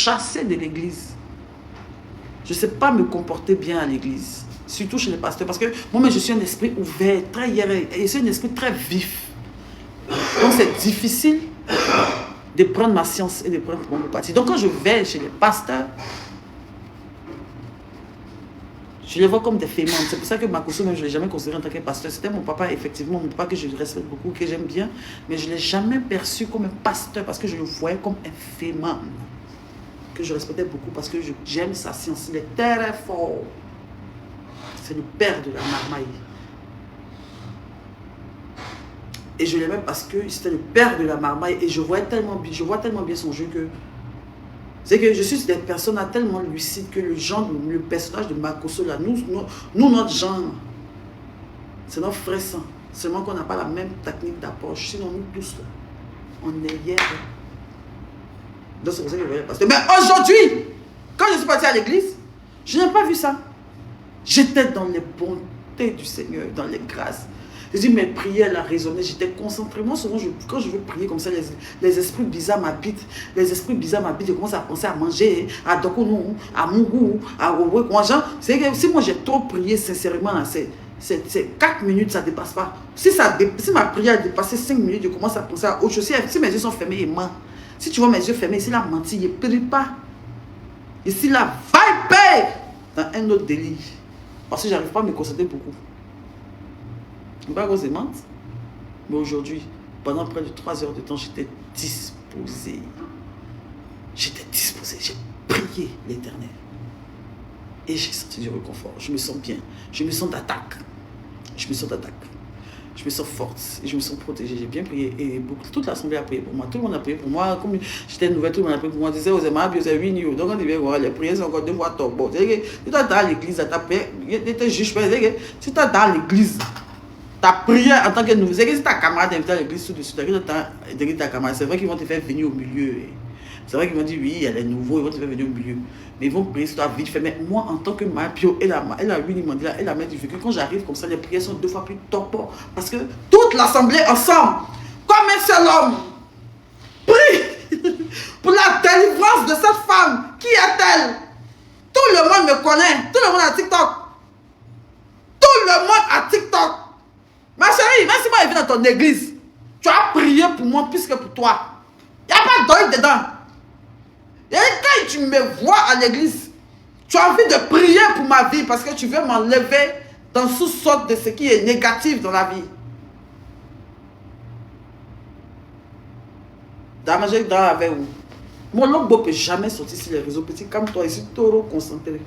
chassée de l'église. Je ne sais pas me comporter bien à l'église. Surtout chez les pasteurs. Parce que moi, je suis un esprit ouvert, très hiérarchique. Et c'est un esprit très vif. Donc, c'est difficile de prendre ma science et de prendre mon parti. Donc, quand je vais chez les pasteurs, je les vois comme des fémins. C'est pour ça que Makosso, même, je ne l'ai jamais considéré en tant que pasteur. C'était mon papa, effectivement, mon papa que je respecte beaucoup, que j'aime bien. Mais je ne l'ai jamais perçu comme un pasteur parce que je le voyais comme un fémin. Que je respectais beaucoup parce que j'aime sa science. Il est très fort. C'est le père de la marmaille. Et je l'aimais parce que c'était le père de la marmaille. Et je vois tellement bien son jeu que... C'est que je suis des personnes tellement lucides que le personnage de Makosso, là, nous, notre genre, c'est notre frère sang. Seulement qu'on n'a pas la même technique d'approche. Sinon, nous tous, là, on est hier. Donc, c'est pour ça que je voyais passer. Mais aujourd'hui, quand je suis parti à l'église, je n'ai pas vu ça. J'étais dans les bontés du Seigneur, dans les grâces. Je dis, mes prières, la résonnaient, j'étais concentré. Moi, souvent, quand je veux prier comme ça, les esprits bizarres m'habitent. Les esprits bizarres m'habitent, je commence à penser à manger, à Dokounou, à Mougou, à Oué. C'est que si moi j'ai trop prié sincèrement, c'est 4 minutes, ça ne dépasse pas. Si ma prière a dépassé 5 minutes, je commence à penser à autre chose. Si mes yeux sont fermés, il ment. Si tu vois mes yeux fermés, ici, là, menti, il ne prie pas. Ici, là, va dans un autre délire. Parce que je n'arrive pas à me concentrer beaucoup. Pas que c'est mente. Mais aujourd'hui, pendant près de 3 heures de temps, j'étais disposé. J'étais disposé. J'ai prié l'Éternel. Et j'ai senti du réconfort. Je me sens bien. Je me sens d'attaque. Je me sens d'attaque. Je me sens forte. Et je me sens protégée. J'ai bien prié. Et toute l'assemblée a prié pour moi. Tout le monde a prié pour moi. Comme j'étais nouvelle, tout le monde a prié pour moi. On disait aux aimants, c'est 8 nuits. Donc on devait voir les prières, c'est encore 2 fois top. Bon, tu es dans l'église, tu as prié. Tu te juges pas. Tu es dans l'église. Ta prière en tant que nouveau, c'est que si ta camarade t'invite à l'église tout de suite, ta camarade, c'est vrai qu'ils vont te faire venir au milieu. C'est vrai qu'ils vont dire oui, elle est nouveau, ils vont te faire venir au milieu. Mais ils vont prier sur toi vite fait. Mais moi, en tant que Mapio, elle a lui, il m'a dit là, elle a mis du vécu. Quand j'arrive comme ça, les prières sont 2 fois plus top. Parce que toute l'assemblée ensemble, comme un seul homme, prie pour la délivrance de cette femme. Qui est-elle? Tout le monde me connaît. Tout le monde a TikTok. Tout le monde a TikTok. Ma chérie, même si moi je viens dans ton église, tu as prié pour moi plus que pour toi. Il n'y a pas d'œil dedans. Et quand tu me vois à l'église, tu as envie de prier pour ma vie parce que tu veux m'enlever dans sous sorte de ce qui est négatif dans la vie. Dans ma chérie, dans la veille où mon logo ne peut jamais sortir sur les réseaux petits comme toi, ici, trop concentré.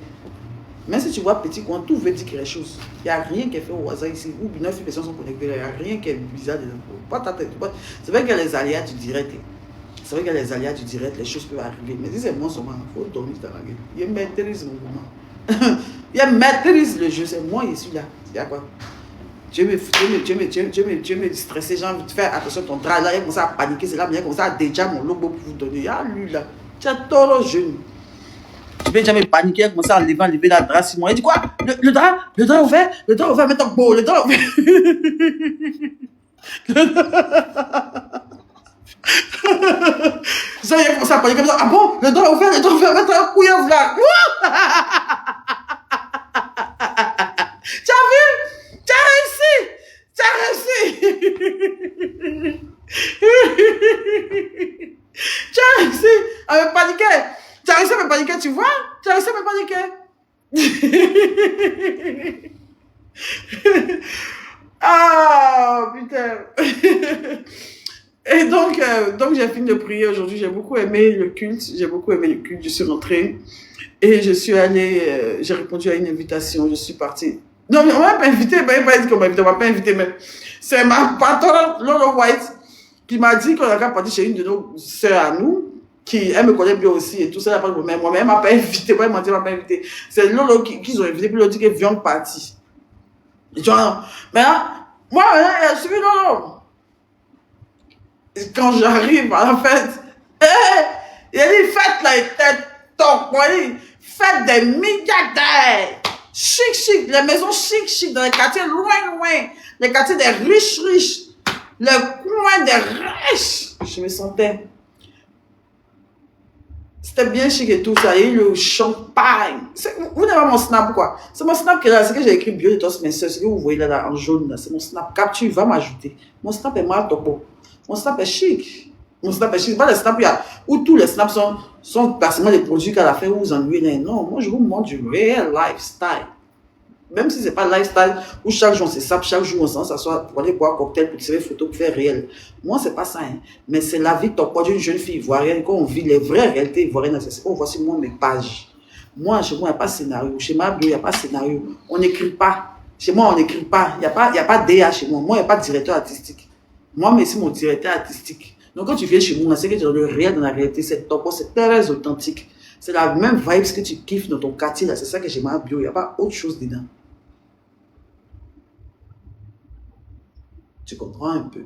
Même si tu vois petit coin, tout veut dire quelque chose. Il n'y a rien qui est fait au hasard ici. Où 9 personnes sont connectées, il n'y a rien qui est bizarre. C'est vrai qu'il y a les aléas du direct. C'est vrai qu'il y a les aléas du direct, les choses peuvent arriver. Mais si c'est moi seulement, il faut dormir dans la gueule. Il maîtrise mon moment. Il maîtrise le jeu, c'est moi ici là. Il y a quoi? Tu veux me stresser, j'ai envie de faire attention à ton drap. Là, il commence à paniquer, c'est là, il commence à déjà mon logo pour vous donner. Ah, lui là, tu es trop jeune. Tu peux jamais paniquer, commencer à lever la drap sur moi. Il dit quoi? Le drap ouvert, maintenant beau, le drap ouvert. Ça, il a commencé à paniquer. Ah bon, le drap ouvert, maintenant couillon là. Tu as vu? Tu as réussi. Tu as réussi à me paniquer. Tu as réussi à me paniquer, tu vois? Tu as réussi à me paniquer. Ah, putain. Et donc j'ai fini de prier aujourd'hui. J'ai beaucoup aimé le culte. Je suis rentrée et je suis allée, j'ai répondu à une invitation. Je suis partie. Non, mais on m'a pas invité. On m'a pas invité, mais c'est ma patronne, Lolo White, qui m'a dit qu'on a parti chez une de nos sœurs à nous. Elle me connaît bien aussi et tout ça, mais moi-même, elle m'a pas invité. Moi, elle m'a dit, elle m'a pas invité. C'est Lolo qu'ils ont invité, puis ils ont dit qu'ils viennent partir. Et tu vois, mais là, moi, je suis Lolo. Et quand j'arrive à la fête, il a dit, fête là, était top, moi, fête des milliardaires. Chic, les maisons chic, dans les quartiers loin, les quartiers des riches, le coin des riches. Je me sentais C'était bien chic et tout ça. Et le champagne. Vous n'avez pas mon snap, quoi. C'est mon snap qui est là. C'est que j'ai écrit bio de tos, mes soeurs. Ce que vous voyez là, en jaune, c'est mon snap. Capture, va m'ajouter. Mon snap est mal topo. Mon snap est chic. Mon snap est chic. Pas les snaps où tous les snaps sont quasiment des produits qu'à la fin vous vous ennuyez. Non, moi je vous montre du réel lifestyle. Même si ce n'est pas lifestyle où chaque jour on se sape, chaque jour on s'assoit pour aller boire un cocktail, pour tirer photo, pour faire réel. Moi, ce n'est pas ça. Hein. Mais c'est la vie top d'une jeune fille ivoirienne. Quand on vit les vraies réalités ivoiriennes, c'est qu'on voit sur moi mes pages. Moi, chez moi, il n'y a pas de scénario. Chez ma bio, il n'y a pas de scénario. On n'écrit pas. Chez moi, on n'écrit pas. Il n'y a pas de DA chez moi. Moi, il n'y a pas de directeur artistique. Moi, mais c'est mon directeur artistique. Donc, quand tu viens chez moi, c'est que tu es dans le réel, dans la réalité, c'est top, c'est très authentique. C'est la même vibe que tu kiffes dans ton quartier. C'est ça que j'ai ma bio. Il n'y a pas autre chose dedans. Tu comprends un peu.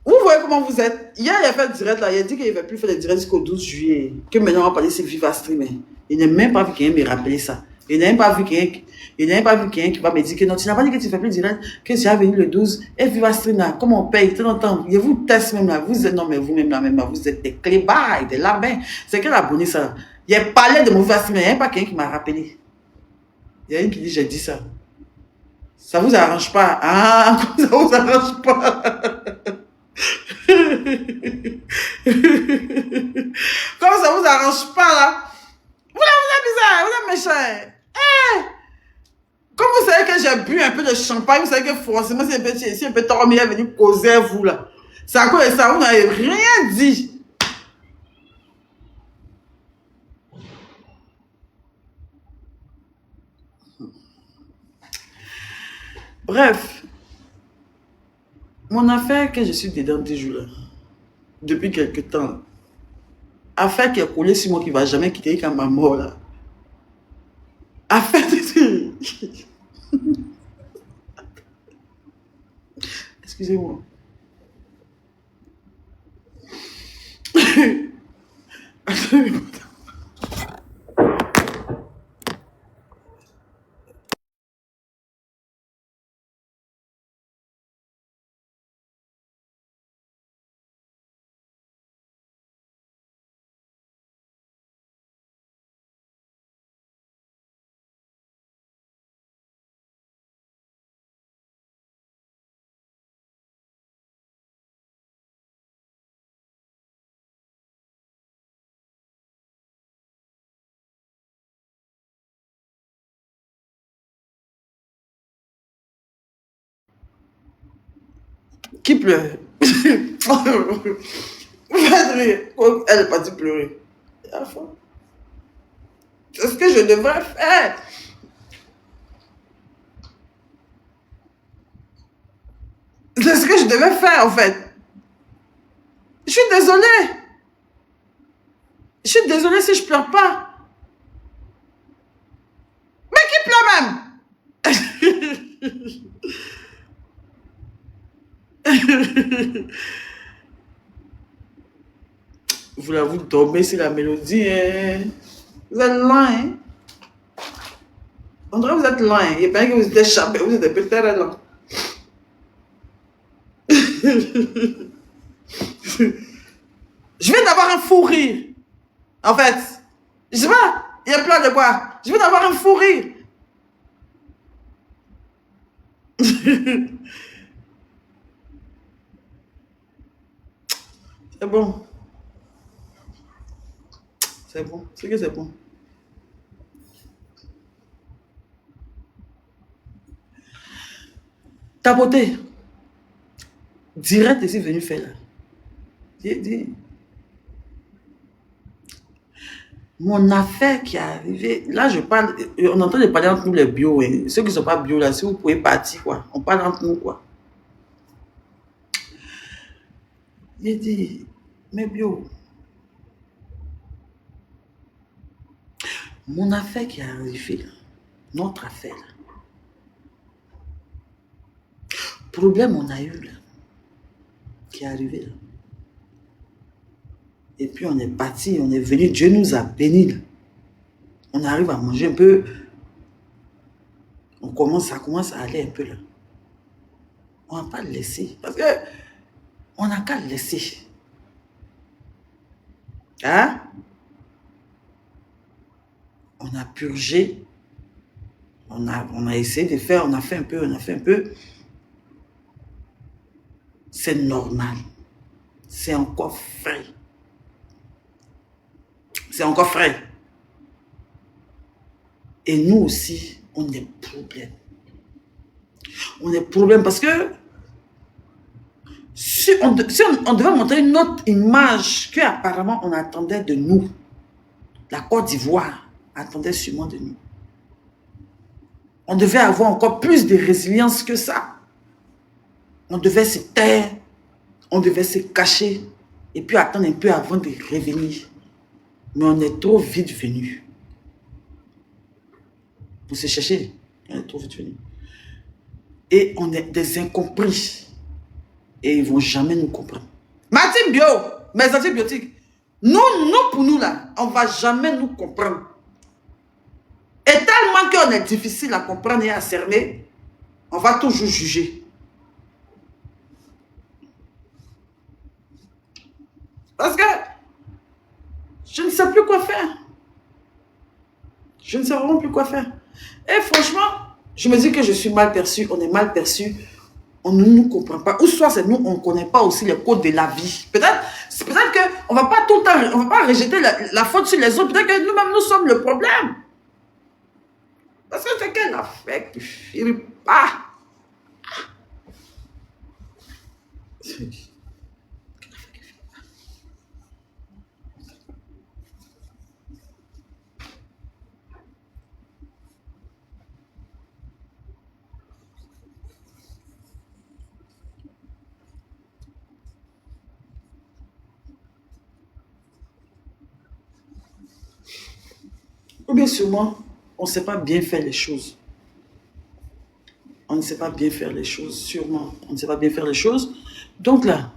Vous voyez comment vous êtes. Hier, il a fait le direct là. Il a dit qu'il ne va plus faire le direct jusqu'au 12 juillet. Que maintenant, on va parler de Viva Streamer. Il n'a même pas vu quelqu'un me rappeler ça. Il n'a même pas vu quelqu'un qui va me dire que non, tu n'as pas dit que tu ne fais plus le direct, que tu as venu le 12. Et Viva Stream là, comme on paye, tout le temps. Je vous teste même là. Vous êtes, non, mais vous-même là, vous êtes des clébards, des labins. C'est quel abonné ça? Il a parlé de mon Viva Stream, il n'y a même pas quelqu'un qui m'a rappelé. Il y a une qui dit, j'ai dit ça. Ça vous arrange pas. Ah, ça vous arrange pas. Comme ça vous arrange pas là. Vous êtes bizarre, vous êtes méchant. Eh! Comme vous savez que j'ai bu un peu de champagne, vous savez que forcément si un peu tort, mais il est venu causer vous là. C'est à cause de ça, vous n'avez rien dit. Bref, mon affaire que je suis dedans déjà, depuis quelque temps, affaire qui est collée sur moi qui ne va jamais quitter quand ma mort là. Affaire de... Excusez-moi. Qui pleure? Elle est partie pleurer. C'est ce que je devrais faire. C'est ce que je devais faire en fait. Je suis désolée. Je suis désolée si je pleure pas. Mais qui pleure même? Vous dormez sur la mélodie, hein? Vous êtes loin, hein? On dirait que vous êtes loin. Il paraît que vous êtes échappé, vous êtes peut-être là. Je viens d'avoir un fou rire. En fait, je sais pas, il y a plein de quoi. Je viens d'avoir un fou rire. C'est bon. C'est bon. C'est que c'est bon. Tapoter. Direct ici venu faire là. Dis. Mon affaire qui est arrivée, là je parle, on entend parler entre nous les bio, hein. Ceux qui ne sont pas bio là, si vous pouvez partir quoi, on parle entre nous quoi. J'ai dit, mais bio, mon affaire qui est arrivée, notre affaire, problème on a eu là, qui est arrivé là. Et puis on est parti, on est venu, Dieu nous a bénis. On arrive à manger un peu, ça commence à aller un peu là. On ne va pas le laisser. Parce que On n'a qu'à laisser. Hein? On a purgé. On a essayé de faire, on a fait un peu. C'est normal. C'est encore frais. C'est encore frais. Et nous aussi, on est problème. On est problème parce que si on devait montrer une autre image qu'apparemment on attendait de nous, la Côte d'Ivoire attendait sûrement de nous. On devait avoir encore plus de résilience que ça. On devait se taire, on devait se cacher et puis attendre un peu avant de revenir. Mais on est trop vite venu. Pour se chercher, on est trop vite venu. Et on est des incompris. Et ils ne vont jamais nous comprendre. Martin Bio, mes antibiotiques, nous, pour nous là, on ne va jamais nous comprendre. Et tellement qu'on est difficile à comprendre et à cerner, on va toujours juger. Parce que je ne sais plus quoi faire. Je ne sais vraiment plus quoi faire. Et franchement, je me dis que je suis mal perçue, on est mal perçu. On ne nous comprend pas. Ou soit c'est nous, on ne connaît pas aussi les codes de la vie. Peut-être qu'on ne va pas tout le temps, on va pas rejeter la faute sur les autres. Peut-être que nous-mêmes, nous sommes le problème. Parce que c'est qu'elle a fait qui ne file pas. Ou bien sûrement, on ne sait pas bien faire les choses. On ne sait pas bien faire les choses, sûrement. On ne sait pas bien faire les choses. Donc là,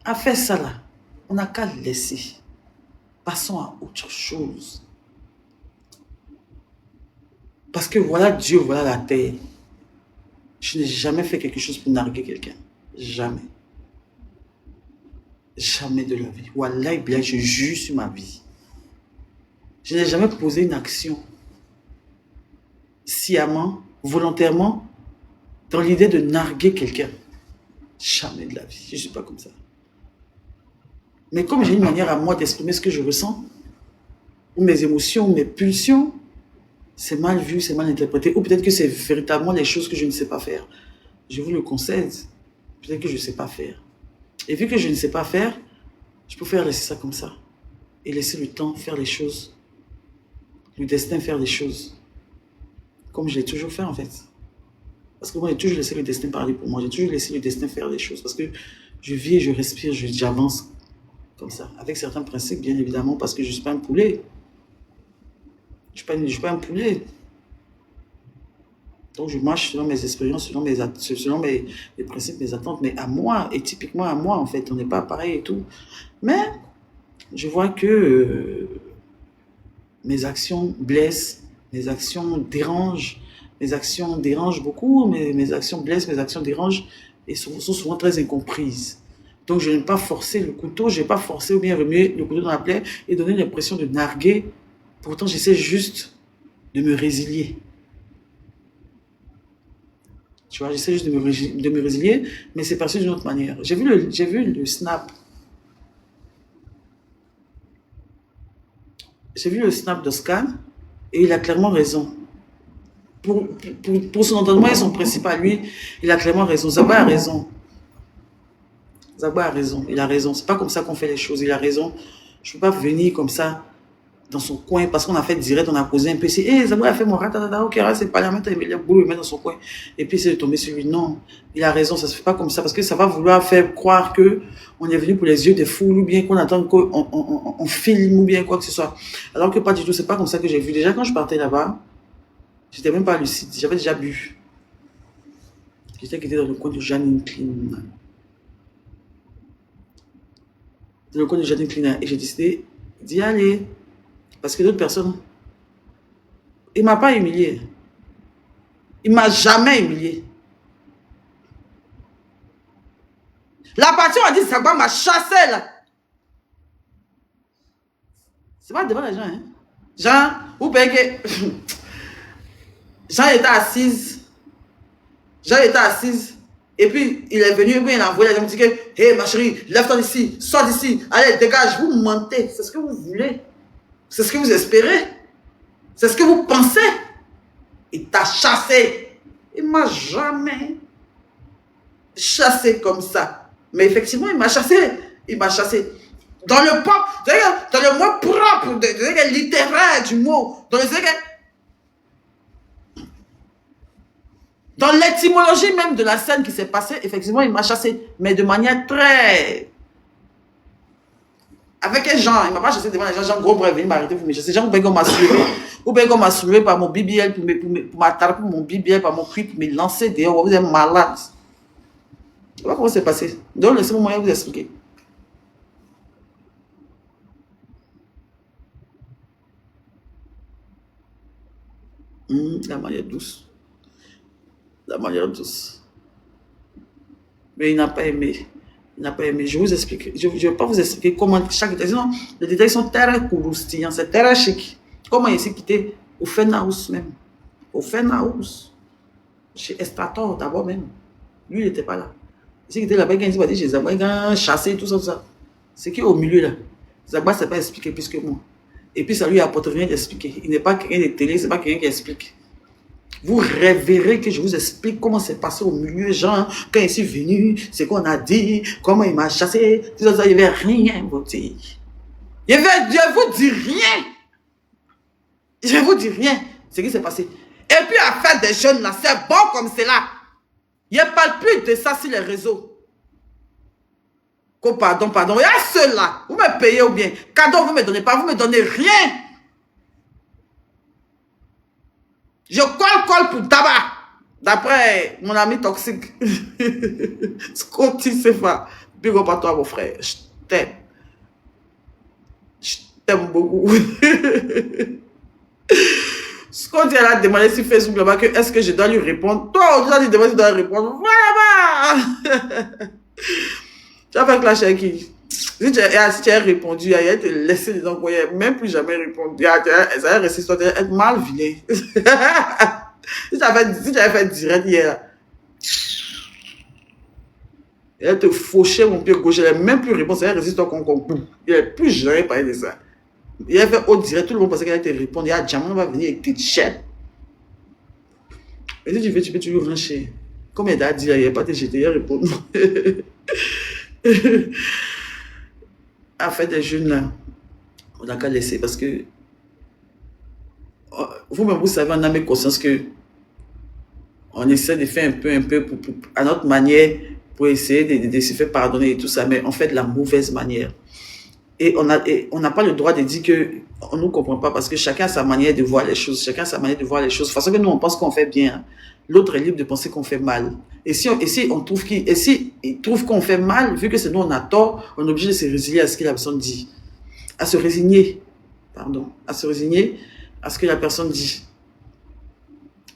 à faire ça là, on n'a qu'à laisser. Passons à autre chose. Parce que voilà Dieu, voilà la terre. Je n'ai jamais fait quelque chose pour narguer quelqu'un. Jamais. Jamais de la vie. Wallah, bien, je jure sur ma vie. Je n'ai jamais posé une action sciemment, volontairement, dans l'idée de narguer quelqu'un. Jamais de la vie. Je ne suis pas comme ça. Mais comme j'ai une manière à moi d'exprimer ce que je ressens, ou mes émotions, ou mes pulsions, c'est mal vu, c'est mal interprété. Ou peut-être que c'est véritablement les choses que je ne sais pas faire. Je vous le concède. Peut-être que je ne sais pas faire. Et vu que je ne sais pas faire, je préfère laisser ça comme ça. Et laisser le temps faire les choses. Le destin faire les choses. Comme je l'ai toujours fait en fait. Parce que moi, j'ai toujours laissé le destin parler pour moi. J'ai toujours laissé le destin faire les choses. Parce que je vis, je respire, j'avance comme ça. Avec certains principes, bien évidemment, parce que je ne suis pas un poulet. Je ne suis pas un poulet. Donc, je marche selon mes expériences, selon mes principes, mes attentes. Mais à moi, et typiquement à moi, en fait, on n'est pas pareil et tout. Mais je vois que mes actions blessent, mes actions dérangent. Mes actions dérangent beaucoup, mes actions blessent, mes actions dérangent et sont souvent très incomprises. Donc, je n'ai pas forcé le couteau, je n'ai pas forcé ou bien remuer le couteau dans la plaie et donner l'impression de narguer. Pourtant, j'essaie juste de me résilier. Tu vois, j'essaie juste de me résilier, mais c'est passé d'une autre manière. J'ai vu le snap. J'ai vu le snap d'Oscar et il a clairement raison. Pour son entendement et son principe à lui, il a clairement raison. Zaba a raison. Zaba a raison. Il a raison. C'est pas comme ça qu'on fait les choses. Il a raison. Je ne peux pas venir comme ça dans son coin parce qu'on a fait direct, on a posé un peu. C'est, hé, Zaba a fait mon ratatata, ok, c'est pas la mettre, il a boulot, il met dans son coin. Et puis c'est de tomber sur lui. Non, il a raison. Ça se fait pas comme ça parce que ça va vouloir faire croire que on est venu pour les yeux des foules ou bien qu'on attend qu'on filme ou bien quoi que ce soit. Alors que pas du tout. C'est pas comme ça que j'ai vu. Déjà, quand je partais là-bas, j'étais même pas lucide, j'avais déjà bu. J'étais quitté dans le coin de Janine Clean. Dans le coin de Janine Clean. Et j'ai décidé d'y aller. Parce que d'autres personnes, il ne m'a pas humilié. Il ne m'a jamais humilié. La partie où on dit Zagba m'a chassé là. C'est pas devant les gens, hein. Jean, vous payez que... Jean était assise. Et puis, il est venu, il a envoyé, il me dit que, hé, ma chérie, lève-toi d'ici, sors d'ici, allez, dégage, vous mentez. C'est ce que vous voulez. C'est ce que vous espérez. C'est ce que vous pensez. Il t'a chassé. Il ne m'a jamais chassé comme ça. Mais effectivement, il m'a chassé. Il m'a chassé. Dans le mot propre, littéraire du mot, dans l'étymologie même de la scène qui s'est passée, effectivement, il m'a chassé, mais de manière très... Avec un genre, il ne m'a pas chassé devant les gens, genre gros bref, il m'a arrêté pour me chasser. Genre, ou bien qu'on m'a soulevé par mon BBL, pour m'attraper mon BBL, par mon cri, pour me lancer dehors. Vous êtes malade. Je ne sais pas comment c'est passé. Donc, laissez-moi moyen de vous expliquer. La manière douce. La manière douce. Mais il n'a pas aimé. Il n'a pas aimé. Je vous explique. Je ne vais pas vous expliquer comment chaque détail. Sinon, les détails sont très croustillants. C'est très chic. Comment il s'est quitté au Fenhouse même. Au Fenhouse. Chez Estrator d'abord même. Lui, il n'était pas là. Il s'est quitté là-bas. Il s'est dit chez Zagba. Il a chassé tout ça, tout ça. C'est qui est au milieu là. Zagba ne s'est pas expliqué plus que moi. Et puis ça lui apporte rien d'expliquer. Il n'est pas quelqu'un de télé, c'est pas quelqu'un qui explique. Vous rêverez que je vous explique comment c'est passé au milieu, Jean, quand il est venu, ce qu'on a dit, comment il m'a chassé, tout ça, il n'y avait rien vous dire. Je vous dis rien. Je vous dis rien. Ce qui s'est passé. Et puis à faire des jeunes là, c'est bon comme c'est là. Il ne parle plus de ça sur les réseaux. Oh, pardon. Il y a ceux-là. Vous me payez ou bien. Cadeau, vous ne me donnez pas. Vous ne me donnez rien. Je colle pour tabac. D'après mon ami toxique. Scotty Sefa. Big up à toi, mon frère. Je t'aime. Je t'aime beaucoup. Scotty, elle a demandé sur Facebook là-bas que est-ce que je dois lui répondre. Toi, on lui demandé si tu dois répondre. Voilà. Tu as fait clash avec qui? Si tu as répondu, elle te laissé les envoyer, même plus jamais répondu. Ça a resté sur être mal vilain. Si tu avais fait direct hier, elle te fauchait mon pied gauche, elle n'a même plus répondu, elle résiste au concours. Il n'a plus jamais parlé de ça. Il a fait au direct, tout le monde pensait qu'elle allait te répondre. Il y a Diamant va venir avec petite chaîne. Et si tu veux, tu peux toujours rancher. Comme elle a dit, il n'y a pas de jeter, il répond. À faire des jeunes là, on n'a qu'à laisser parce que vous-même vous savez, on a mis conscience que on essaie de faire un peu à notre manière pour essayer de se faire pardonner et tout ça, mais on fait de la mauvaise manière. Et on n'a pas le droit de dire qu'on ne nous comprend pas parce que chacun a sa manière de voir les choses. Chacun a sa manière de voir les choses. Parce que nous, on pense qu'on fait bien. L'autre est libre de penser qu'on fait mal. Et si il trouve qu'on fait mal, vu que c'est nous, on a tort, on est obligé de se résigner à ce que la personne dit. À se résigner à ce que la personne dit.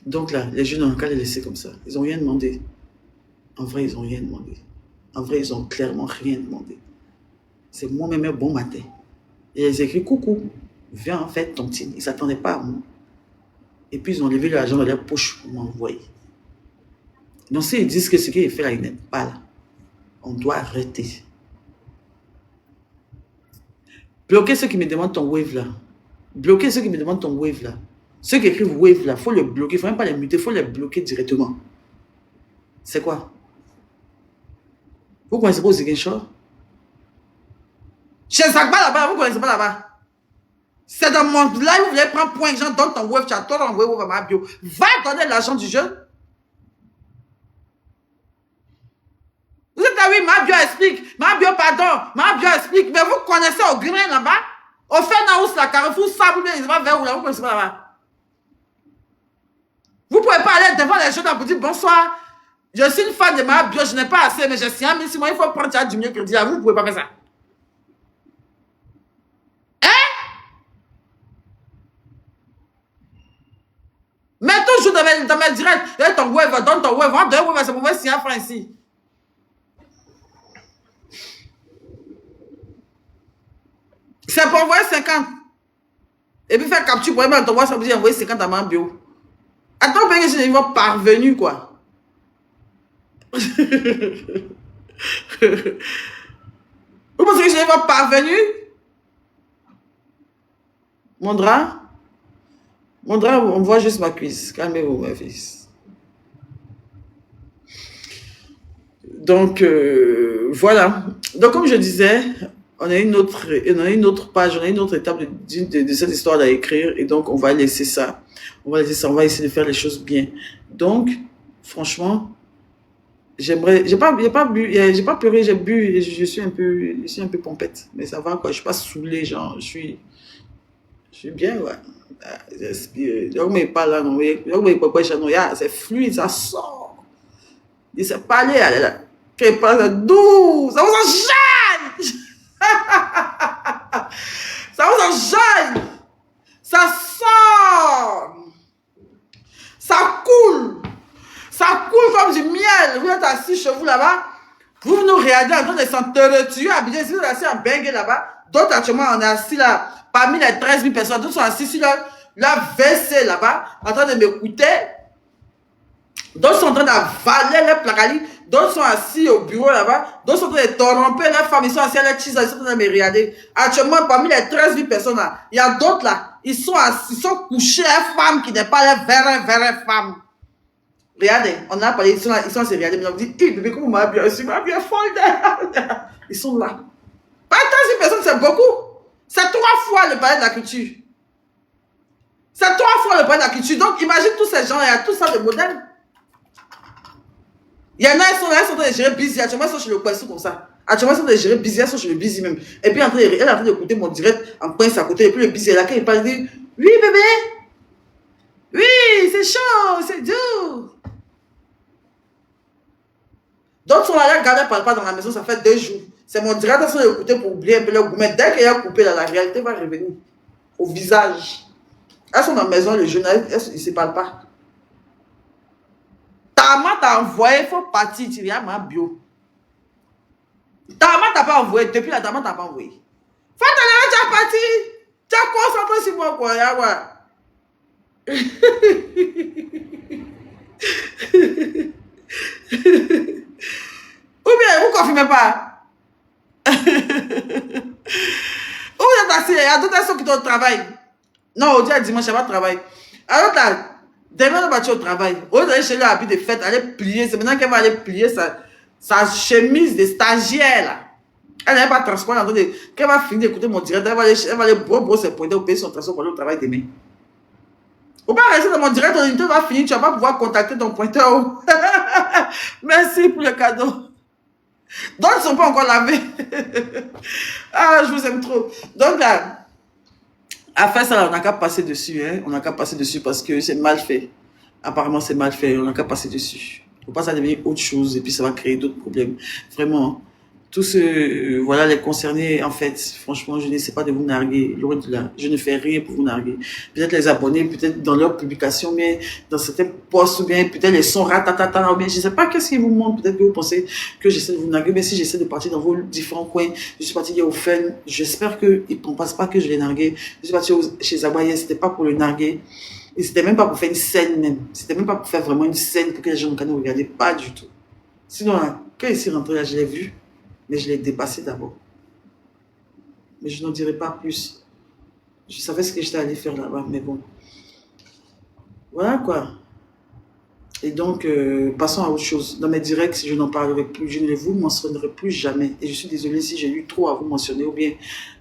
Donc là, les jeunes n'ont qu'à les laisser comme ça. Ils n'ont rien demandé. En vrai, ils n'ont rien demandé. En vrai, ils n'ont clairement rien demandé. C'est moi-même un bon matin. Et ils écrivent coucou, viens en fait tontine. Ils ne s'attendaient pas à moi. Et puis ils ont levé l'argent dans leur poche pour m'envoyer. Donc s'ils disent que ce qu'il fait là, il n'est pas là, on doit arrêter. Bloquez ceux qui me demandent ton wave là. Bloquez ceux qui me demandent ton wave là. Ceux qui écrivent wave là, il faut le bloquer. Il ne faut même pas les muter, il faut les bloquer directement. C'est quoi? Vous connaissez pas Oziguen Show? Chez Zagba là-bas, vous ne connaissez pas là-bas. C'est dans mon live, vous voulez prendre point, gens donne ton web, tu as ton web à ma bio. Va donner l'argent du jeu. Vous êtes là, oui, ma bio explique. Ma bio, pardon. Ma bio explique. Mais vous connaissez au grain là-bas? Au Fenhouse, la Carrefour, ça, vous ne vers où là, vous connaissez pas là-bas. Vous ne pouvez pas aller devant les gens pour dire bonsoir. Je suis une fan de ma bio, je n'ai pas assez, mais je suis un mais il faut prendre ça du mieux que dire. Vous ne pouvez pas faire ça. Mais toujours dans mes directs, donne ton web, c'est mauvais signal ici. C'est pour envoyer 50. Et puis faire capture pour même t'envoyer ça veut dire envoyer 50 à ma bio. Attends, que je n'ai pas parvenu, quoi. Vous pensez que je n'ai pas parvenu? Mon drap, on voit juste ma cuisse. Calmez-vous, ma fils. Donc, voilà. Donc, comme je disais, on a une autre page, on a une autre étape de cette histoire à écrire. Et donc, on va laisser ça. On va essayer de faire les choses bien. Donc, franchement, j'aimerais, j'ai pas pleuré, j'ai bu, et je suis un peu pompette. Mais ça va, quoi. Je suis pas saoulée, genre, je suis bien, ouais. J'espère. C'est fluide, ça sort. Il s'est parlé, là. Qu'elle parle doux, ça vous enchaîne. Ça vous enchaîne. Ça sort. Ça coule. Ça coule comme du miel. Vous êtes assis chez vous là-bas. Vous nous regardez en train de s'entretuer. Habillés, si vous êtes assis en bengue là-bas. D'autres actuellement, on est assis là. Parmi les 13 000 personnes, d'autres sont assis sur la WC là-bas, en train de m'écouter. D'autres sont en train d'avaler les placalis. D'autres sont assis au bureau là-bas. D'autres sont en train de toromper les femmes. Ils sont assis à la cheese. Ils sont en train de me regarder. Actuellement, parmi les 13 000 personnes là, il y a d'autres là. Ils sont couchés à femmes qui n'est pas les vraies femmes. Regardez, on a parlé, ils sont à se regarder. Mais on dit, bébé, comment m'a bien reçu? M'a bien folle. Ils sont là. Pas 13 000 personnes, c'est beaucoup. C'est 3 fois le palais de la culture. C'est 3 fois le palais de la culture. Donc, imagine tous ces gens, il y a tout ça de modèles. Il y en a, ils sont là, ils sont en train de gérer busy. Actuellement, ils sont chez le poisson comme ça. Actuellement, ils sont en train de gérer busy, ils sont chez le busy même. Et puis, elle est en train d'écouter mon direct en pince à côté. Et puis, le busy est là, quand il parle, il dit, oui, bébé. Oui, c'est chaud, c'est dur. D'autres sont là, regardez, parle pas dans la maison, ça fait 2 jours. C'est mon direct, ils sont d'écouter pour oublier un peu leur goût. Mais dès qu'il a coupé, là, la réalité va revenir au visage. Elles sont dans la maison, le jeune, ils ne se parlent pas. Ta maman t'a envoyé, il faut partir, tu viens à ma bio. Ta maman t'a pas envoyé, depuis la ta maman t'a pas envoyé. Faut t'aller, tu as parti. Tu as concentré sur moi, quoi, ya, ouais. Ou bien, vous ne confirmez pas. Ou vous êtes assis, il y a d'autres personnes qui sont au travail. Non, aujourd'hui, dimanche, je vais pas travailler. Alors là, demain, on va au travail. Au lieu d'aller chez lui à habit de fête, aller plier. C'est maintenant qu'elle va aller plier sa chemise de stagiaire là. Elle n'avait pas de transport. Qu'elle va finir d'écouter mon direct, elle va aller brosser ses points, payer son transport pour aller au travail demain. Faut pas rester dans mon direct, ton unité va finir, tu vas pas pouvoir contacter ton pointeur. Merci pour le cadeau. D'autres ne sont pas encore lavés. Ah, je vous aime trop. Donc là, à faire ça, on n'a qu'à passer dessus. Hein? On n'a qu'à passer dessus parce que c'est mal fait. Apparemment, c'est mal fait. On n'a qu'à passer dessus. Il ne faut pas ça devenir autre chose et puis ça va créer d'autres problèmes. Vraiment. Tous ceux, voilà, les concernés, en fait, franchement, je n'essaie pas de vous narguer. Loin de là, je ne fais rien pour vous narguer. Peut-être les abonnés, peut-être dans leurs publications, mais dans certains posts, ou bien peut-être les sons ratatata, ou bien je ne sais pas qu'est-ce qu'ils vous montrent. Peut-être que vous pensez que j'essaie de vous narguer, mais si j'essaie de partir dans vos différents coins, je suis parti hier au FEN, j'espère qu'ils ne pensent pas que je l'ai nargué. Je suis parti chez Zabaye, c'était pas pour le narguer. Et c'était même pas pour faire une scène même. C'était même pas pour faire vraiment une scène pour que les gens ne regardaient pas du tout. Sinon, là, quand il s'est rentré là, je l'ai vu. Mais je l'ai dépassé d'abord. Mais je n'en dirai pas plus. Je savais ce que j'étais allé faire là-bas, mais bon. Voilà quoi. Et donc, passons à autre chose. Dans mes directs, je n'en parlerai plus. Je ne vous mentionnerai plus jamais. Et je suis désolée si j'ai eu trop à vous mentionner ou bien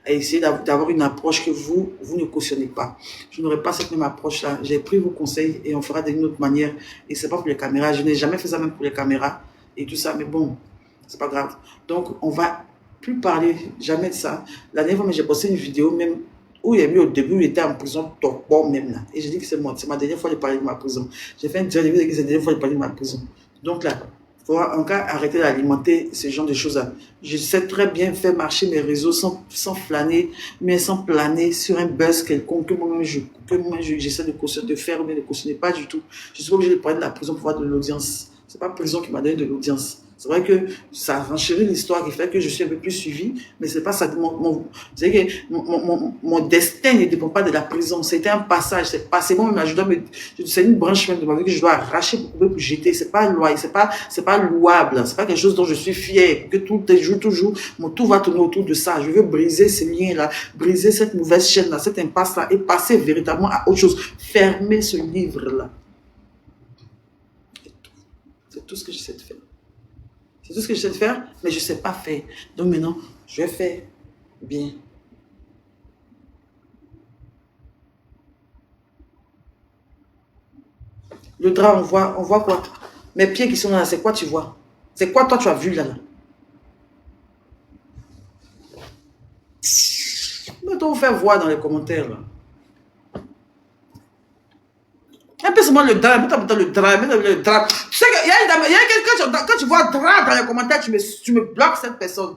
à essayer d'avoir une approche que vous ne cautionnez pas. Je n'aurai pas cette même approche-là. J'ai pris vos conseils et on fera d'une autre manière. Et c'est pas pour les caméras. Je n'ai jamais fait ça même pour les caméras et tout ça. Mais bon. C'est pas grave. Donc, on va plus parler jamais de ça. La dernière fois, j'ai posté une vidéo même où il y a mis au début, il était en prison, bon même là. Et j'ai dit que c'est ma dernière fois de parler de ma prison. J'ai fait une vidéo que c'est la dernière fois de parler de ma prison. Donc là, il faut en cas arrêter d'alimenter ce genre de choses-là. Je sais très bien faire marcher mes réseaux sans flâner, mais sans planer sur un buzz quelconque que moi-même j'essaie de faire, mais de cautionner pas du tout. Je suis pas obligé de parler de la prison pour avoir de l'audience. C'est pas la prison qui m'a donné de l'audience. C'est vrai que ça renchérit l'histoire qui fait que je suis un peu plus suivie, mais c'est pas ça. C'est que mon destin ne dépend pas de la prison. C'était un passage, c'est passé. Moi-même, c'est une branche même de ma vie que je dois arracher pour jeter. C'est pas loyal, c'est pas louable. C'est pas quelque chose dont je suis fier. Que tout va tourner autour de ça. Je veux briser ces liens-là, briser cette mauvaise chaîne-là, cette impasse-là et passer véritablement à autre chose. Fermer ce livre-là. C'est tout ce que j'essaie de faire. C'est tout ce que j'essaie de faire, mais je ne sais pas faire. Donc maintenant, je vais faire bien. Le drap, on voit quoi? Mes pieds qui sont là, c'est quoi tu vois? C'est quoi toi tu as vu là? Mettons, vous faire voir dans les commentaires là. Un peu seulement le drap, mets le drap. Tu sais qu'il y a quelqu'un, quand tu vois drap dans les commentaires, tu me bloques cette personne.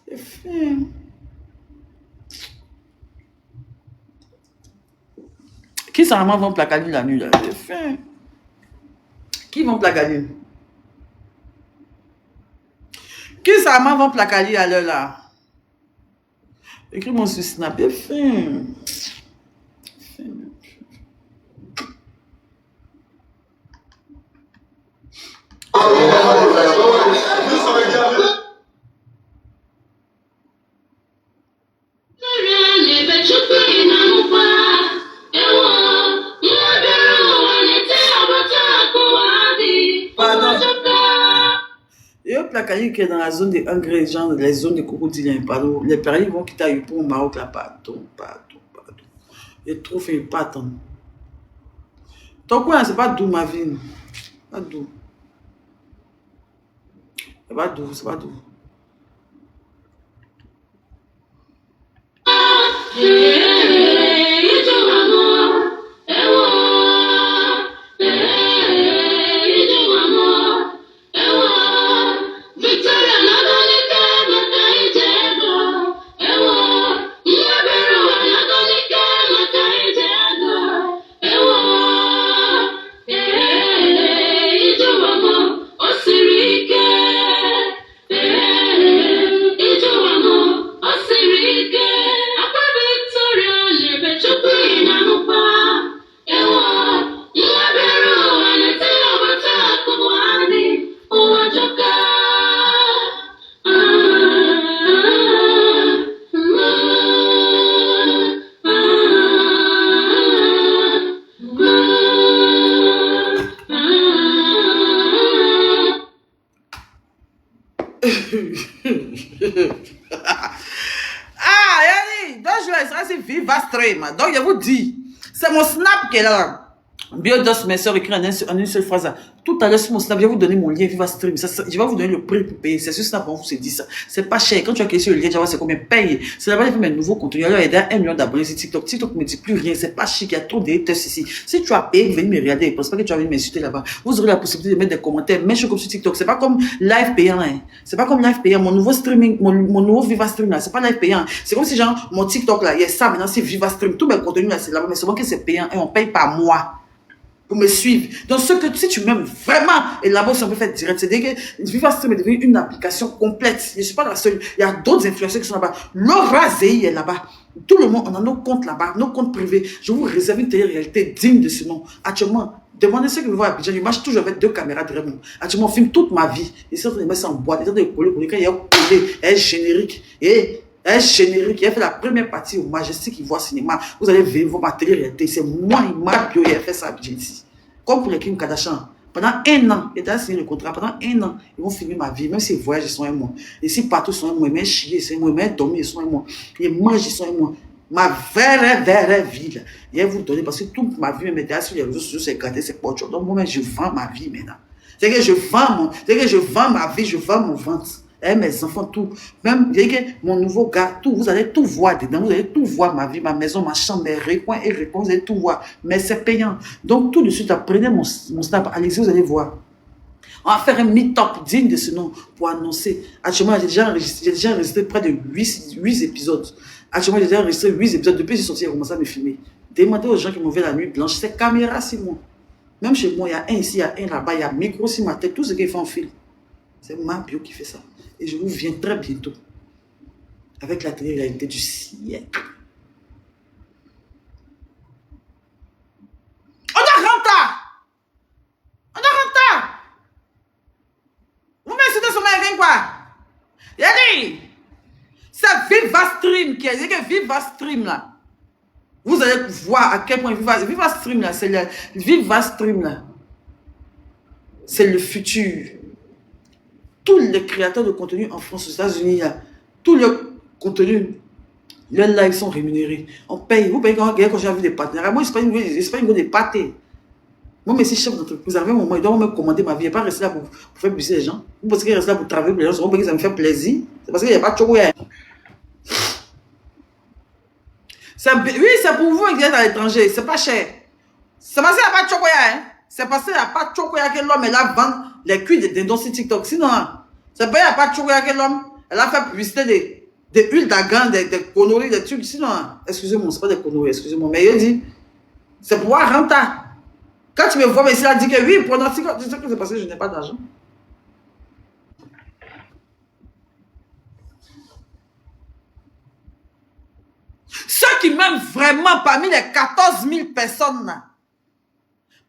C'est fait. Qui seulement vont placaner la nuit là? C'est fait. Qui vont placaner? Qui seulement vont placaner à l'heure là? Écris-moi sur Snap. C'est fait. Placaille qui est dans la zone des ingrédients, les zones de crocodile, pardon. Les pareils vont quitter pour au Maroc là, pardon. Et trop fait pas tant. Ton coin, c'est pas doux ma vie. Pas doux. C'est pas doux, c'est pas doux. Donc, je vous dis, c'est mon snap qui est là. Biodos, mes soeurs, écrit en une seule phrase. Tout à l'heure, sur mon snap, je vais vous donner mon lien Viva Stream. Je vais vous donner le prix pour payer. C'est sur Snap, on vous dit ça. C'est pas cher. Quand tu as cliqué sur le lien, tu vas voir c'est combien paye. C'est là-bas que je fais mes nouveaux contenus. Alors, il y a 1 million d'abonnés sur TikTok. TikTok ne me dit plus rien. C'est pas chic. Il y a trop de haters ici. Si tu as payé, venez me regarder. Je pense pas que tu vas venir m'insulter là-bas. Vous aurez la possibilité de mettre des commentaires. Même chose comme sur TikTok. C'est pas comme live payant. Hein. C'est pas comme live payant. Mon nouveau streaming, mon nouveau Viva Stream là, c'est pas live payant. C'est comme si genre, mon TikTok là, il y a ça. Maintenant, c'est Viva Stream. Tous mes contenus là, c'est là-bas. Mais c'est bon que c'est payant et on paye par mois. Pour me suivre. Donc, si tu m'aimes vraiment, et là-bas, si on peut faire direct, c'est-à-dire que Viva Stream est devenu une application complète. Je ne suis pas la seule. Il y a d'autres influenceurs qui sont là-bas. Laura Zéhi est là-bas. Tout le monde, on a nos comptes là-bas, nos comptes privés. Je vous réserve une télé-réalité digne de ce nom. Actuellement, demandez ceux qui me voient à Abidjan. Je marche toujours avec 2 caméras derrière moi. Actuellement, on filme toute ma vie. Ils sont en train de mettre ça en boîte. Ils sont en train de coller. Quand il y a collé, un générique. Et un générique, il a fait la première partie au Majestic Ivoire Cinéma. Vous allez voir ma télé-réalité. C'est moi, Bio, il a fait ça à Abidjan ici. Comme pour les Kim Kardashian. Pendant 1 an, il a signé le contrat. Pendant 1 an, ils vont filmer ma vie. Même s'ils voyagent, ils sont un mois. Et si partout, ils sont un mois. Même chier, ils sont un mois. Même dormir, ils sont un mois. Ils mangent, ils sont un mois. Ma vraie vie, là. Il va vous donner parce que toute ma vie, même sur les réseaux sociaux, c'est gâté, c'est pas autre chose. Donc, moi-même, je vends ma vie maintenant. C'est que je vends ma vie, je vends mon ventre. Et mes enfants, tout. Même, mon nouveau gars, tout. Vous allez tout voir dedans. Vous allez tout voir, ma vie, ma maison, ma chambre, mes recoins et recoins. Vous allez tout voir. Mais c'est payant. Donc, tout de suite, prenez mon snap. Allez-y, vous allez voir. On va faire un meet-up digne de ce nom pour annoncer. Actuellement, j'ai déjà enregistré près de 8 épisodes. Actuellement, j'ai déjà enregistré 8 épisodes. Depuis que je suis sorti, j'ai commencé à me filmer. Demandez aux gens qui m'ont fait la nuit blanche. C'est caméra, c'est moi. Même chez moi, il y a un ici, il y a un là-bas, il y a micro sur ma tête, tout ce qu'il fait en fil. C'est ma bio qui fait ça. Et je vous viens très bientôt avec la télé-réalité du siècle. On a renta! On a renta! Vous m'insultez sur ma quoi? Il a dit, c'est Viva Stream qui a dit que Viva Stream là. Vous allez voir à quel point Viva Stream là, c'est le Viva Stream là. C'est le futur. Tous les créateurs de contenu en France, aux États-Unis, tous les contenus, les lives sont rémunérés. On paye. Vous payez quand j'ai vu des partenaires. Moi, c'est pas une des pâtés. Moi, mais si chef d'entreprise, à un moment, il doit me commander ma vie. Il n'est pas rester là pour faire buser les gens. Vous pensez qu'il reste là pour travailler pour les gens. Que ça me fait plaisir. C'est parce qu'il n'y a pas de chocolat. Oui, c'est pour vous qui êtes à l'étranger. C'est pas cher. C'est parce qu'il n'y a pas de chocolat. C'est parce qu'il n'y a pas de chocolat que l'homme est là vendre les cuits de dindons sur TikTok. Sinon, c'est pas qu'il n'y a pas de chocolat que l'homme elle a fait publicité des huiles d'argan, des conneries, des trucs. Sinon, excusez-moi, c'est pas des conneries, excusez-moi. Mais il dit, c'est pour pouvoir rentrer. Quand tu me vois, mais il a dit que oui, pendant TikTok, tu sais que c'est parce que je n'ai pas d'argent. Ceux qui m'aiment vraiment parmi les 14 000 personnes là,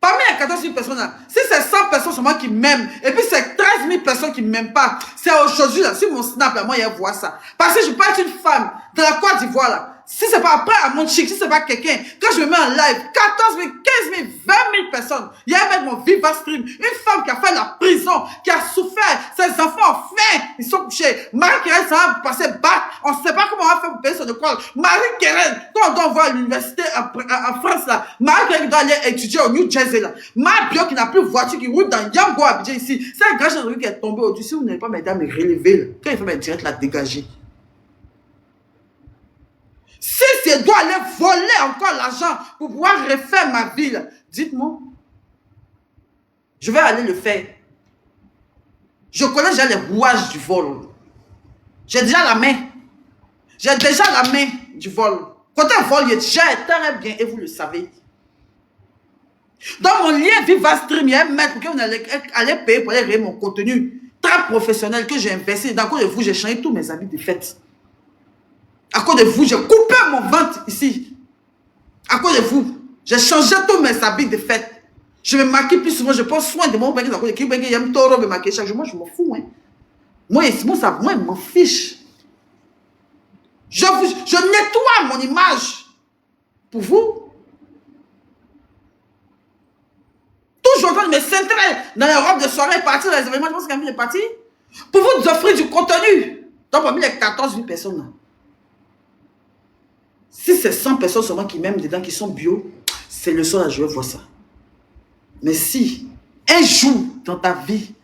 parmi les 14 000 personnes là, si c'est 100 personnes seulement qui m'aiment, et puis c'est 13 000 personnes qui ne m'aiment pas, c'est aujourd'hui là, sur mon snap là, moi il voir ça. Parce que je peux être une femme de la Côte d'Ivoire là. Si c'est pas après à mon chic, si c'est pas quelqu'un, quand je me mets en live, 14 000, 15 000, 20 000 personnes, il y a même mon Viva Stream, une femme qui a fait la prison, qui a souffert, ses enfants ont faim, ils sont couchés. Marie-Kérène, ça va passer battre, on ne sait pas comment on va faire pour payer son école. Marie-Kérène, quand on doit voir à l'université en France là, Marie-Kérène doit aller étudier au New Jersey là. Marie-Bio qui n'a plus de voiture, qui roule dans Yango Abidjan ici, c'est un grand gendarme qui est tombé au-dessus. Si vous n'avez pas mesdames me relever là, quand il fait direct la dégager. Si je dois aller voler encore l'argent pour pouvoir refaire ma ville, dites-moi. Je vais aller le faire. Je connais déjà les rouages du vol. J'ai déjà la main. J'ai déjà la main du vol. Côté vol, j'ai très bien et vous le savez. Dans mon lien Viva Stream, il y a un maître que vous allez payer pour aller créer mon contenu très professionnel que j'ai investi. Dans cause de vous, j'ai changé tous mes habits de fête. À cause de vous, j'ai coupé mon ventre ici. À cause de vous, j'ai changé tous mes habits de fête. Je me maquille plus souvent, je prends soin de mon bain. À cause de qui j'aime trop me maquiller chaque jour. Moi, je m'en fous. Hein. Moi, je m'en fiche. Je nettoie mon image. Pour vous. Toujours en train de me centrer dans les robes de soirée, partir dans les événements. Je pense qu'il y a envie de partir. Pour vous offrir du contenu. Donc, parmi les 14 000 personnes là. Si c'est 100 personnes seulement qui m'aiment dedans, qui sont bio, c'est le seul à je vais voir ça. Mais si, un jour dans ta vie,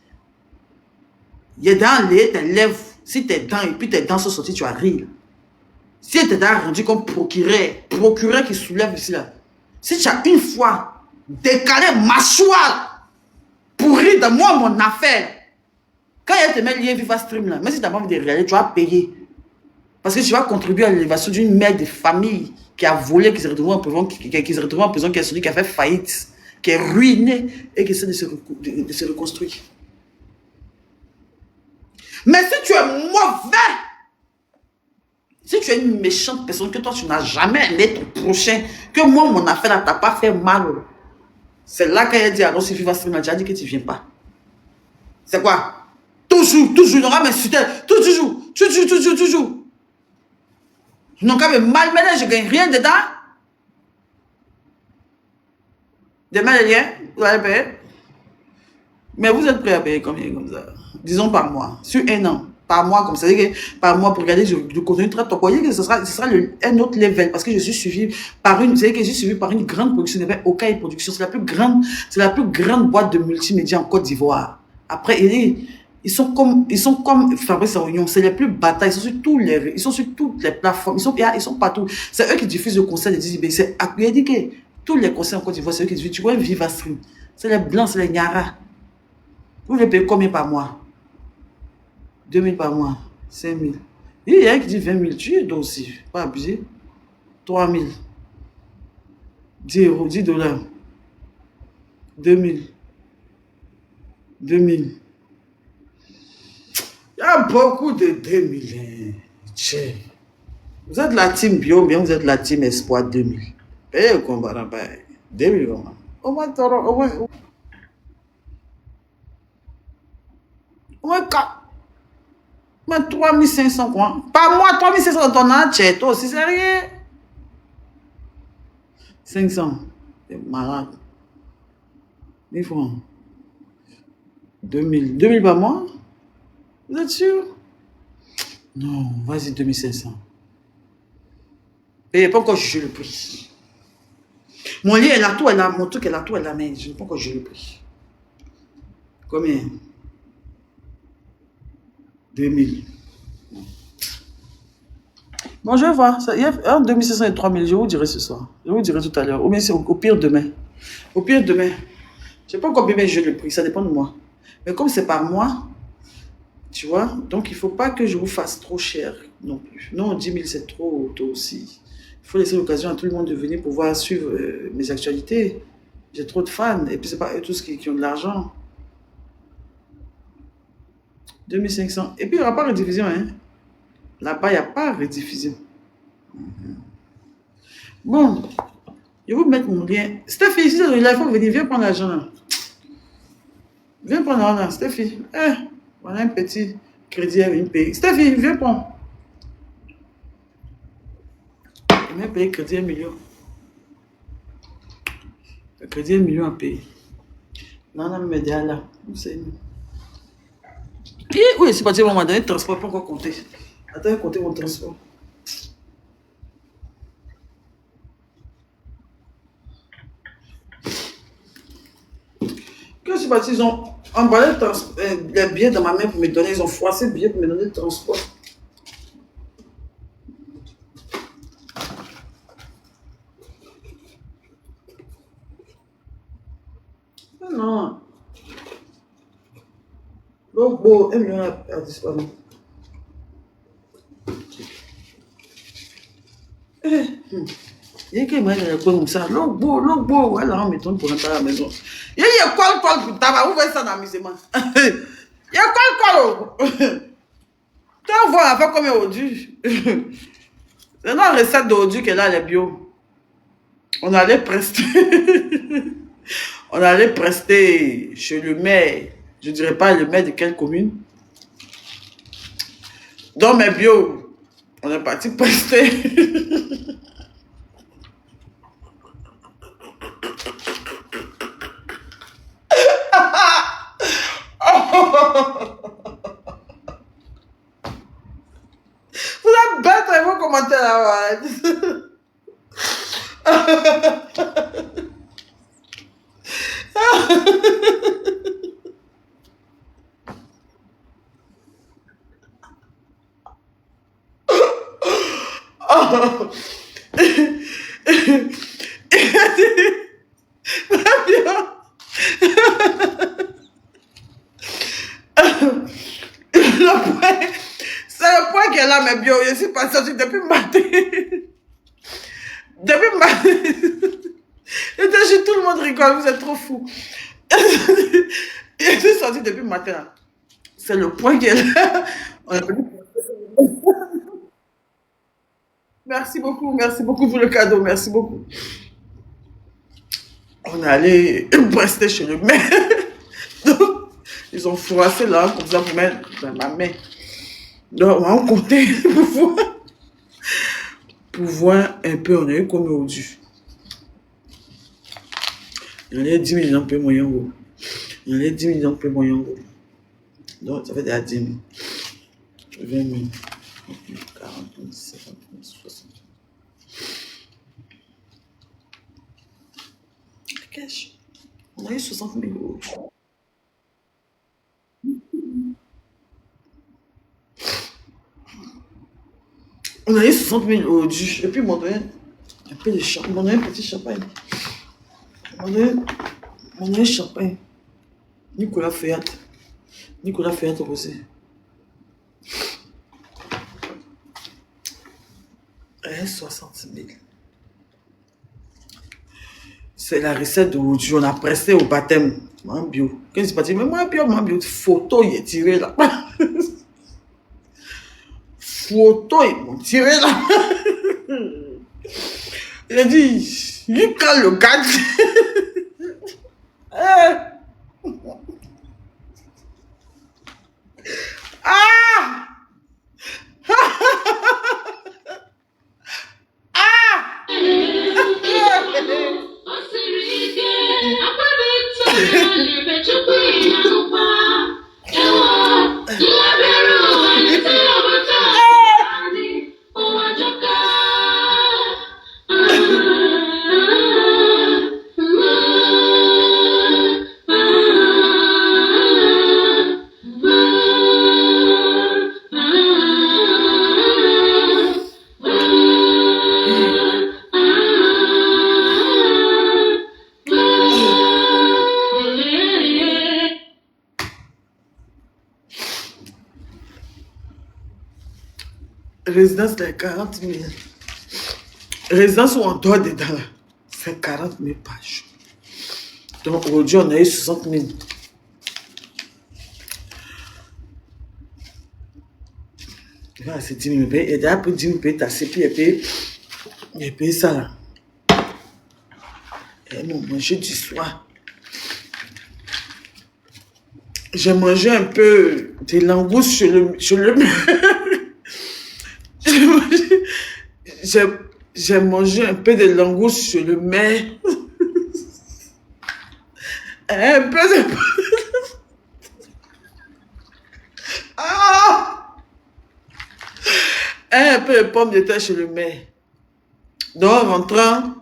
il y a dans tes lèvres, si tes dents, et puis tes dents sont sorties, tu vas rire. Si tes dents rendues comme procureur qui soulève ici là, si tu as une fois décalé mâchoire pour rire de moi, mon affaire, quand il y a tes mails liés Viva Stream là, même si tu n'as pas envie de réaliser, tu vas payer. Parce que tu vas contribuer à l'élévation d'une mère de famille qui a volé, qui s'est retrouvée en prison, qui est celui qui a fait faillite, qui est ruiné et qui essaie de se reconstruire. Mais si tu es mauvais, si tu es une méchante personne, que toi tu n'as jamais aimé ton prochain, que moi mon affaire ne t'a pas fait mal, c'est là qu'elle a dit alors si Viva Stream, tu as dit que tu ne viens pas. C'est quoi? Toujours, il n'aura m'insulter. Toujours. Non, quand même, malmener, je ne gagne rien dedans. Demain, rien, vous allez payer. Mais vous êtes prêt à payer combien comme ça? Disons par mois, sur un an, par mois comme ça. C'est-à-dire que par mois, pour regarder du contenu très top. Vous voyez que ce sera un autre level parce que je suis suivi par une, grande production, Okaï Production. C'est la plus grande boîte de multimédia en Côte d'Ivoire. Après, ils sont comme Fabrice Réunion, c'est les plus batailles, ils sont sur toutes les plateformes, ils sont partout. C'est eux qui diffusent le concert de Dizzy B. Il a dit que tous les concerts en Côte d'Ivoire, c'est eux qui diffusent. Tu vois, Viva Stream. C'est les blancs, c'est les Nyara. Vous les payez combien par mois? 2 000 par mois, 5 000. Il y a un qui dit 20 000, tu es aussi, pas abusé. 3 000. 10 €, $10. 2000. 2000. Il y a beaucoup de 2000. Hein. Vous êtes la team bio, bien vous êtes la team espoir 2000. Et le combat là, 2000. Au moins, au moins 4. Mais 3500 quoi. Pas moi, 3500 dans ton entier. Toi aussi, c'est rien. 500. C'est malade. 1000 francs. 2000. 2000 par mois? Vous êtes sûr? Non, vas-y, 2500. Et pas encore jugé le prix. Mon lit est là, tout est là, mon truc est là, tout est là, mais je n'ai pas encore jugé le prix. Combien? 2000. Bon, je vais voir. Il y a entre 2500 et 3000, je vous dirai ce soir. Je vous dirai tout à l'heure. Ou bien c'est au pire demain. Au pire demain. Je ne sais pas combien je le prix, ça dépend de moi. Mais comme c'est pas moi, tu vois, donc il ne faut pas que je vous fasse trop cher non plus. Non, 10 000 c'est trop, toi aussi. Il faut laisser l'occasion à tout le monde de venir pouvoir suivre mes actualités. J'ai trop de fans. Et puis c'est pas eux tous qui ont de l'argent. 2500. Et puis il n'y aura pas de rediffusion, hein. Là-bas, il n'y a pas de rediffusion. Bon, je vais vous mettre mon lien. Stéphie, si il faut venir, viens prendre l'argent là. Viens prendre l'argent, Stéphie. Voilà un petit crédit à une payer. Stéphie, viens prendre. Je vais payer crédit 1 million. Le crédit 1 million à payer. Non, non, mais déjà là. Oui, c'est parti, on m'a donné le transport, pas encore compter. Attends, compter mon transport. Que c'est parti, ils ont emballé les billets dans ma main pour me donner, ils ont froissé le billet pour me donner le transport. Non. Donc, bon, 1 million a disparu. Il y a qui m'a dit comme ça. L'ogbo, voilà, on m'étonne pour rentrer à la maison. Il y a quoi, pour tabac, où va ça dans l'amusement? Il y a quoi, tu vas voir avec combien aujourd'hui. C'est une recette d'aujourd'hui qu'elle a, les bio. On allait prester. On allait prester chez le maire. Je ne dirais pas le maire de quelle commune. Dans mes bio, on est parti prester. Vous êtes bête, et vous commentez là-bas. C'est le point qu'elle a, mes bio. Je suis pas sortie depuis matin. Depuis matin. Et tout le monde rigole, vous êtes trop fous. Je suis sortie depuis matin. C'est le point qu'elle a. Merci beaucoup pour le cadeau, merci beaucoup. On est allé rester chez le maire. Donc, ils ont froissé là, comme ça, pour mettre dans ma main. Donc, on va compter pour voir un peu, on a eu combien aujourd'hui. Il y en a 10 millions de moyens. Il y en a 10 millions de moyens. Donc, ça fait déjà 10 000. 20 000. 40 000, 50 000, 60 000. Cash. On a eu 60 000 euros. On a eu 60 000 euros. Et puis, mon un peu de champagne. On a un petit champagne. On a un champagne. Nicolas Fayat aussi. 60 000. C'est la recette d'aujourd'hui. On a pressé au baptême. En bio. Quand c'est parti, mais moi, bio, photo, il est tiré là. Photo, ils m'ont tiré là. Il a dit, il cale le gars. Ah! Résidence, c'est 40 000. Résidence où on dort dedans, là, c'est 40 000 par jour. Donc aujourd'hui, on a eu 60 000. Voilà, c'est 10 000. Et d'ailleurs, pour 10 000, payer ta CP, et payer ça là. Et m'ont mangé du soir. J'ai mangé un peu de langoustes sur le j'ai mangé un peu de langoustes sur le mer. Un peu de... Ah! Un peu de pommes de terre sur le mer. Donc, en rentrant,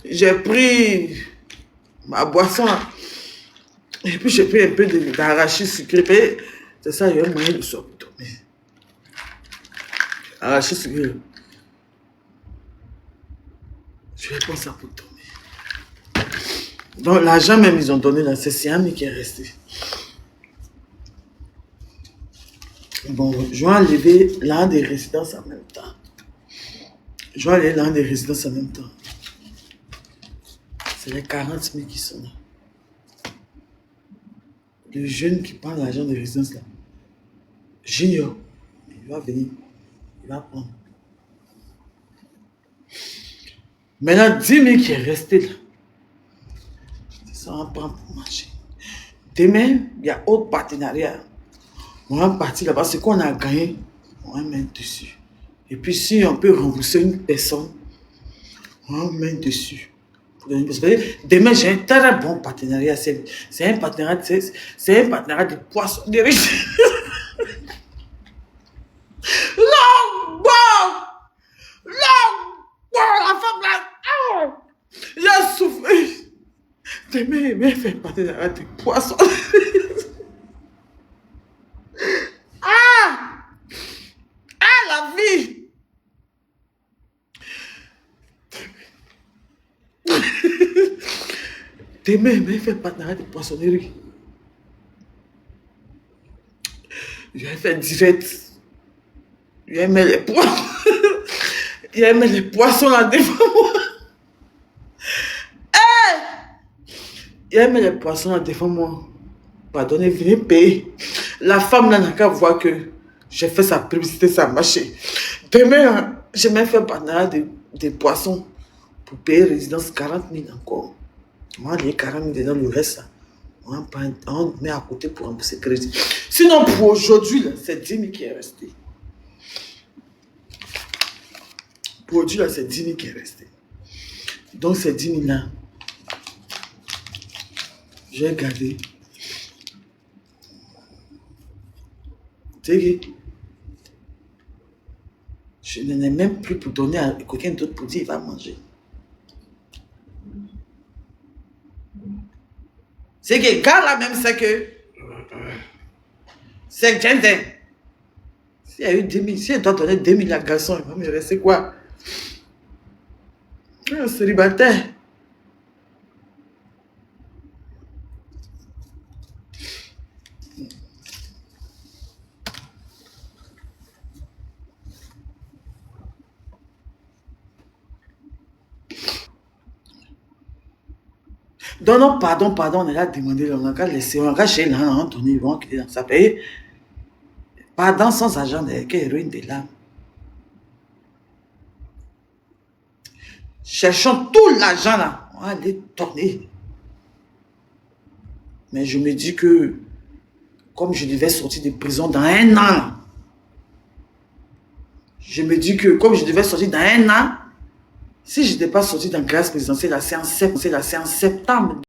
j'ai pris ma boisson. Et puis, j'ai pris un peu d'arachide sucré. C'est ça, il y a un moyen de sortir pour dormir. Arachide sucré. Je vais prendre ça pour dormir. Donc, l'argent même, ils ont donné là, c'est Siami qui est resté. Bon, je vais enlever l'un des résidences en même temps. Je vais aller l'un des résidences en même temps. C'est les 40 000 qui sont là. Le jeune qui prend l'argent des résidences là, Junior, il va venir, il va prendre. Maintenant, 10 000 qui est resté là. C'est ça, on prend pour manger. Demain, il y a autre partenariat. On va partir là-bas, ce qu'on a gagné, on va mettre dessus. Et puis, si on peut rembourser une personne, on va mettre dessus. Parce que demain, j'ai un très bon partenariat. C'est un partenariat, c'est un partenariat de poissonnerie. Long bon! La femme là, oh, il a souffert. Demain, elle fait partenariat de poissonnerie. Ah! Ah, la vie! Demain, elle fait partenariat de poissonnerie. Je vais faire direct. Je vais mettre les poissons. Je vais mettre les poissons là devant moi. Je vais mettre les poissons là devant moi. Pardonnez, venez payer. La femme là n'a qu'à voir que j'ai fait sa publicité, ça a marché. Demain, j'ai même fait partenariat des poissons pour payer résidence 40 000 encore. On va aller 40 000 dedans, le reste là. On met à côté pour rembourser le crédit. Sinon, pour aujourd'hui, c'est 10 000 qui est resté. Pour aujourd'hui, c'est 10 000 qui est resté. Donc, ces 10 000 là, j'ai gardé. C'est que je n'en ai même plus pour donner à quelqu'un d'autre pour dire il va manger. C'est que gars là même, c'est que c'est gentil. S'il y a eu 10 000, si elle doit donner 2 000 à garçon, il va me rester quoi? Un célibataire. Donc, non, pardon, on a demandé, on a laissé, on a chez Anthony, ils vont quitter dans sa pays. Pardon sans argent, quelle héroïne de l'âme. Cherchons tout l'argent là, on va aller tourner. Mais je me dis que, comme je devais sortir de prison dans 1 an, je me dis que, comme je devais sortir dans 1 an, si je n'étais pas sorti dans la classe présidentielle, c'est en septembre